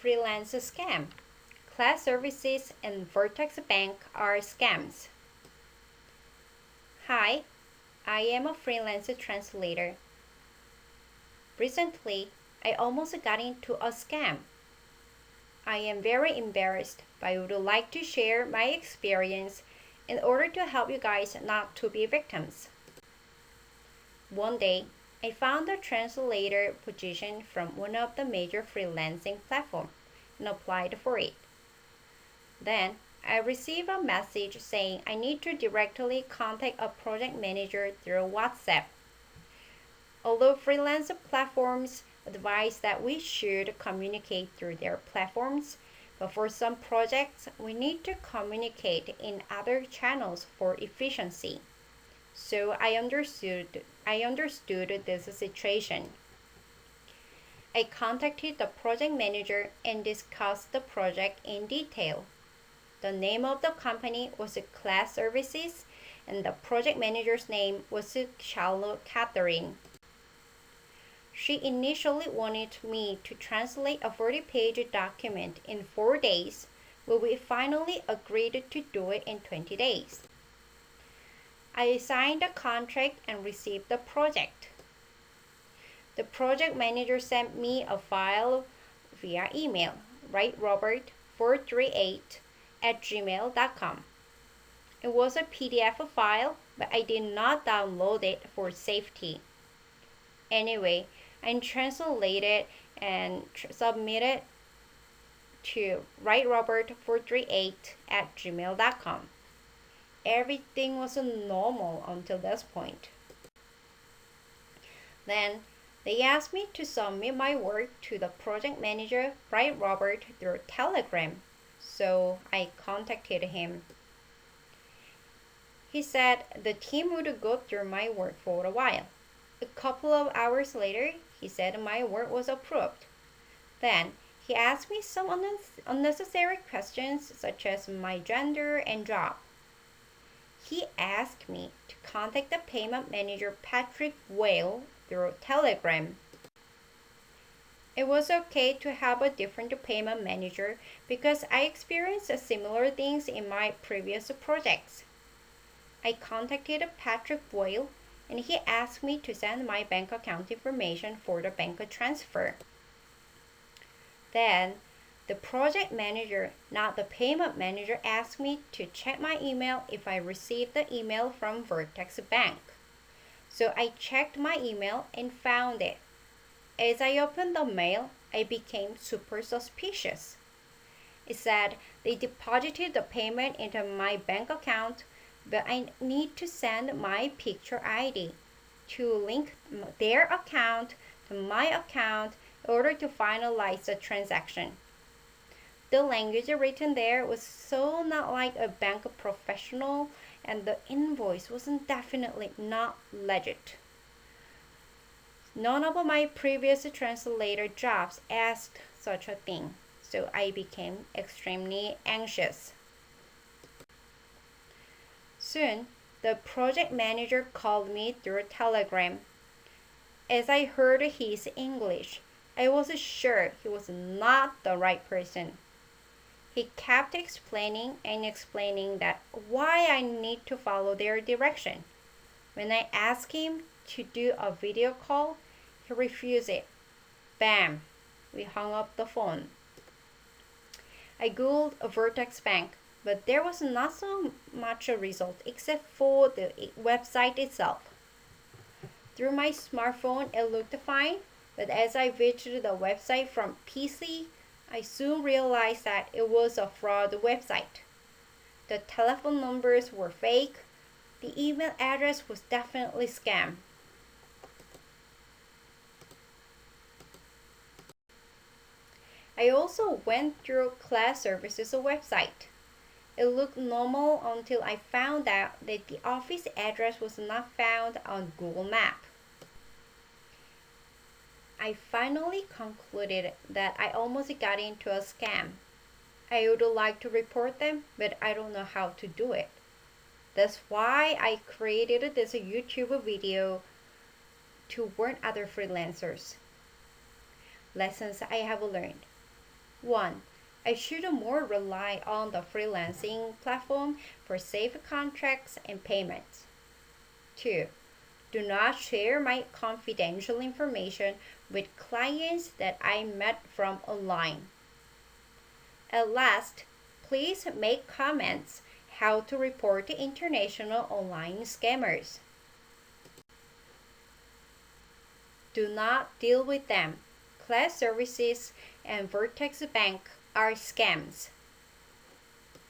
Freelance scam. Klett services and Vertex Bank are scams. Hi, I am a freelance translator. Recently, I almost got into a scam. I am very embarrassed, but I would like to share my experience in order to help you guys not to be victims. One day, I found a translator position from one of the major freelancing platforms and applied for it. Then, I received a message saying I need to directly contact a project manager through WhatsApp. Although freelance platforms advise that we should communicate through their platforms, but for some projects, we need to communicate in other channels for efficiency. So I understood this situation. I contacted the project manager and discussed the project in detail. The name of the company was Klett Services, and the project manager's name was Charlotte Catherine. She initially wanted me to translate a 40-page document in 4 days, but we finally agreed to do it in 20 days. I signed the contract and received the project. The project manager sent me a file via email, writerobert438@gmail.com. It was a PDF file, but I did not download it for safety. Anyway, I translated and submitted to writerobert438@gmail.com. Everything was normal until this point. Then they asked me to submit my work to the project manager, Robert, through Telegram, so I contacted him. He said the team would go through my work for a while. A couple of hours later, he said my work was approved. Then he asked me some unnecessary questions such as my gender and job. He asked me to contact the payment manager Patrick Whale through Telegram. It was okay to have a different payment manager because I experienced similar things in my previous projects. I contacted Patrick Whale and he asked me to send my bank account information for the bank transfer. Then the project manager, not the payment manager, asked me to check my email if I received the email from Vertex Bank. So I checked my email and found it. As I opened the mail, I became super suspicious. It said they deposited the payment into my bank account, but I need to send my picture ID to link their account to my account in order to finalize the transaction. The language written there was so not like a bank professional, and the invoice was definitely not legit. None of my previous translator jobs asked such a thing, so I became extremely anxious. Soon, the project manager called me through Telegram. As I heard his English, I was sure he was not the right person. He kept explaining that why I need to follow their direction. When I asked him to do a video call, he refused it. Bam! We hung up the phone. I googled a Vertex Bank, but there was not so much a result except for the website itself. Through my smartphone, it looked fine, but as I visited the website from PC, I soon realized that it was a fraud website. The telephone numbers were fake. The email address was definitely scam. I also went through Klett Services' website. It looked normal until I found out that the office address was not found on Google Maps. I finally concluded that I almost got into a scam. I would like to report them, but I don't know how to do it. That's why I created this YouTube video to warn other freelancers. Lessons I have learned. 1. I should more rely on the freelancing platform for safe contracts and payments. 2. Do not share my confidential information with clients that I met from online. At last, please make comments how to report to international online scammers. Do not deal with them. Klett services and Vertex Bank are scams.